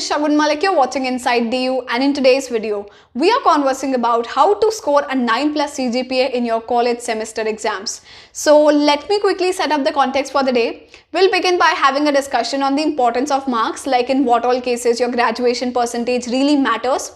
is Shagun Malik, you're watching Inside DU, and in today's video, we are conversing about how to score a 9+ CGPA in your college semester exams. So let me quickly set up the context for the day. We'll begin by having a discussion on the importance of marks, like in what all cases your graduation percentage really matters.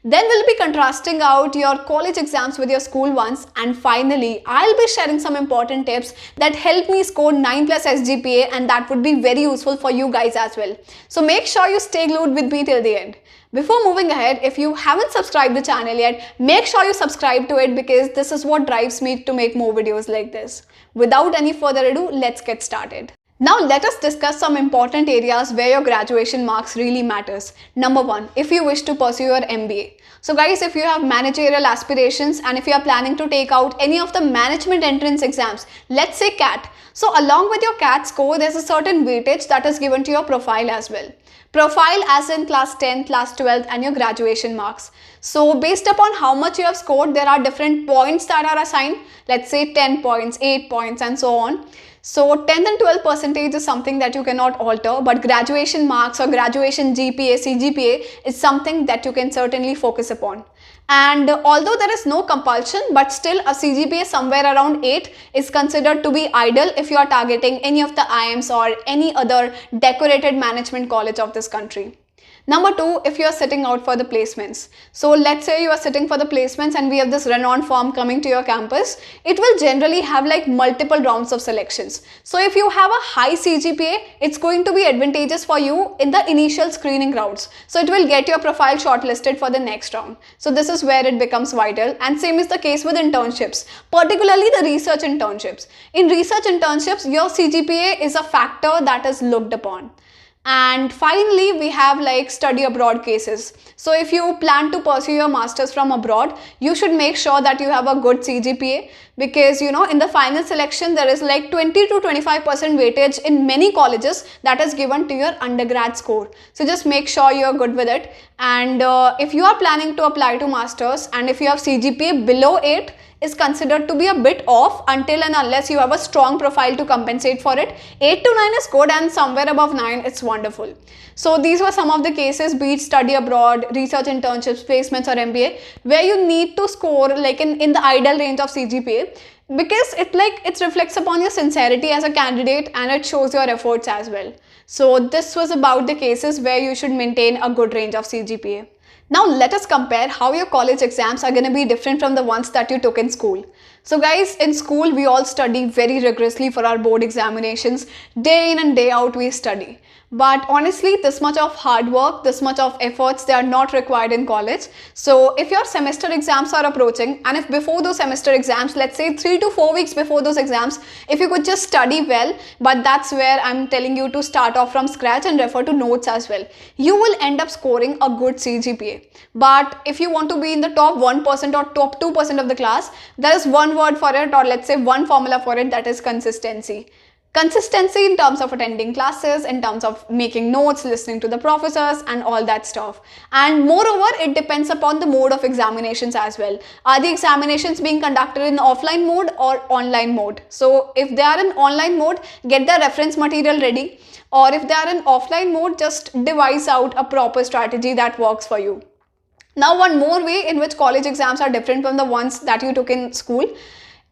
Then we'll be contrasting out your college exams with your school ones, and finally I'll be sharing some important tips that help me score 9+ SGPA, and that would be very useful for you guys as well. So make sure you stay glued with me till the end. Before moving ahead, if you haven't subscribed the channel yet, make sure you subscribe to it because this is what drives me to make more videos like this. Without any further ado, let's get started. Now let us discuss some important areas where your graduation marks really matters. Number 1, if you wish to pursue your MBA. So guys, if you have managerial aspirations and if you are planning to take out any of the management entrance exams, let's say CAT. So along with your CAT score, there's a certain weightage that is given to your profile as well. Profile as in class 10, class 12 and your graduation marks. So based upon how much you have scored, there are different points that are assigned. Let's say 10 points, 8 points and so on. So 10 and 12% is something that you cannot alter, but graduation marks or graduation GPA, CGPA is something that you can certainly focus upon. And although there is no compulsion, but still a CGPA somewhere around 8 is considered to be ideal if you are targeting any of the IIMs or any other decorated management college of this country. Number 2, if you are sitting out for the placements. So let's say you are sitting for the placements and we have this renowned firm coming to your campus. It will generally have like multiple rounds of selections. So if you have a high CGPA, it's going to be advantageous for you in the initial screening rounds. So it will get your profile shortlisted for the next round. So this is where it becomes vital, and same is the case with internships, particularly the research internships. In research internships, your CGPA is a factor that is looked upon. And finally, we have like study abroad cases. So if you plan to pursue your masters from abroad, you should make sure that you have a good CGPA, because in the final selection there is like 20 to 25% weightage in many colleges that is given to your undergrad score. So just make sure you're good with it. And if you are planning to apply to masters and if you have CGPA below 8, is considered to be a bit off until and unless you have a strong profile to compensate for it. 8 to 9 is good, and somewhere above 9 it's wonderful. So these were some of the cases, be it study abroad, research internships, placements or MBA, where you need to score like in the ideal range of CGPA, because it reflects upon your sincerity as a candidate and it shows your efforts as well. So this was about the cases where you should maintain a good range of CGPA. Now let us compare how your college exams are going to be different from the ones that you took in school. So guys, in school we all study very rigorously for our board examinations. Day in and day out we study. But honestly, this much of hard work, this much of efforts, they are not required in college. So if your semester exams are approaching, and if before those semester exams, let's say 3 to 4 weeks before those exams, if you could just study well, but that's where I'm telling you to start off from scratch and refer to notes as well, you will end up scoring a good CGPA. But if you want to be in the top 1% or top 2% of the class, there is one word for it, or let's say one formula for it, that is consistency. Consistency in terms of attending classes, in terms of making notes, listening to the professors and all that stuff. And moreover, it depends upon the mode of examinations as well. Are the examinations being conducted in offline mode or online mode? So if they are in online mode, get the reference material ready. Or if they are in offline mode, just devise out a proper strategy that works for you. Now, one more way in which college exams are different from the ones that you took in school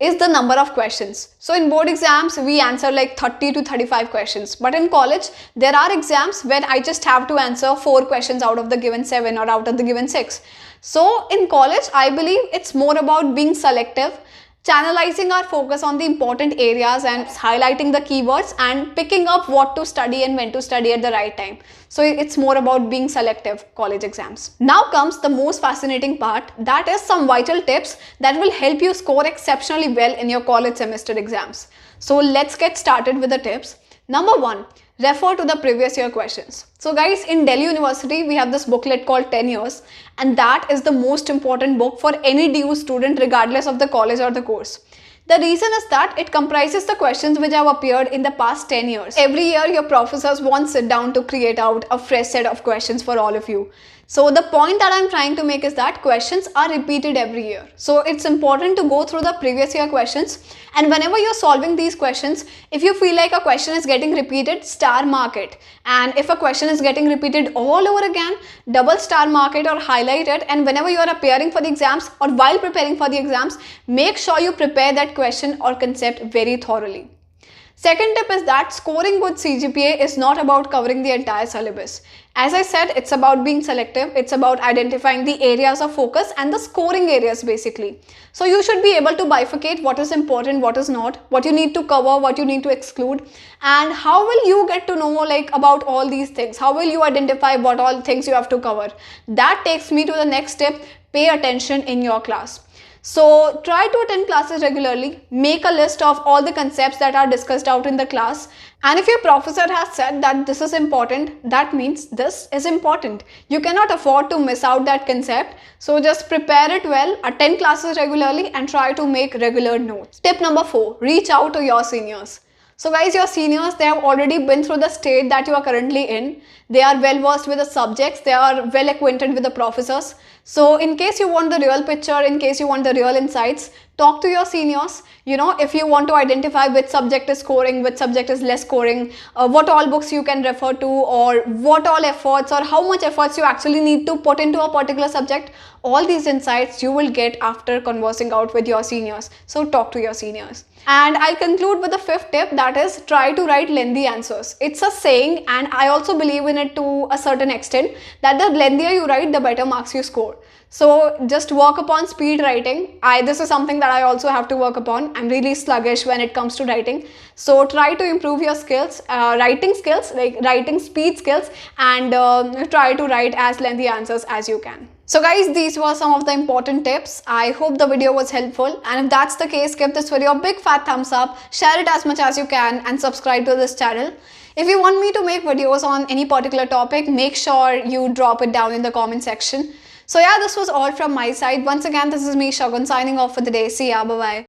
is the number of questions. So in board exams, we answer like 30 to 35 questions. But in college, there are exams where I just have to answer 4 questions out of the given 7 or out of the given 6. So in college, I believe it's more about being selective, channelizing our focus on the important areas and highlighting the keywords and picking up what to study and when to study at the right time. So it's more about being selective, college exams. Now comes the most fascinating part, that is some vital tips that will help you score exceptionally well in your college semester exams. So let's get started with the tips. Number 1, refer to the previous year questions. So guys, in Delhi University, we have this booklet called 10 years, and that is the most important book for any DU student regardless of the college or the course. The reason is that it comprises the questions which have appeared in the past 10 years. Every year, your professors won't sit down to create out a fresh set of questions for all of you. So the point that I'm trying to make is that questions are repeated every year. So it's important to go through the previous year questions, and whenever you're solving these questions, if you feel like a question is getting repeated, star mark it. And if a question is getting repeated all over again, double star mark it or highlight it. And whenever you are appearing for the exams or while preparing for the exams, make sure you prepare that question or concept very thoroughly. Second tip is that scoring good CGPA is not about covering the entire syllabus. As I said, it's about being selective, it's about identifying the areas of focus and the scoring areas basically. So you should be able to bifurcate what is important, what is not, what you need to cover, what you need to exclude, and how will you get to know like about all these things? How will you identify what all things you have to cover? That takes me to the next step: pay attention in your class. So try to attend classes regularly, make a list of all the concepts that are discussed out in the class, and if your professor has said that this is important, that means this is important. You cannot afford to miss out that concept, so just prepare it well, attend classes regularly and try to make regular notes. Tip number 4, reach out to your seniors. So guys, your seniors, they have already been through the state that you are currently in. They are well versed with the subjects, they are well acquainted with the professors. So in case you want the real picture, in case you want the real insights, talk to your seniors. You know, if you want to identify which subject is scoring, which subject is less scoring, what all books you can refer to, or what all efforts or how much efforts you actually need to put into a particular subject, all these insights you will get after conversing out with your seniors. So talk to your seniors. And I'll conclude with the 5th tip, that is try to write lengthy answers. It's a saying and I also believe in it to a certain extent, that the lengthier you write, the better marks you score. So just work upon speed writing. This is something that I also have to work upon. I'm really sluggish when it comes to writing. So try to improve your skills, writing skills, like writing speed skills, and try to write as lengthy answers as you can. So guys, these were some of the important tips. I hope the video was helpful, and if that's the case, give this video a big fat thumbs up, share it as much as you can, and subscribe to this channel. If you want me to make videos on any particular topic, make sure you drop it down in the comment section. So yeah, this was all from my side. Once again, this is me, Shagun, signing off for the day. See ya, bye-bye.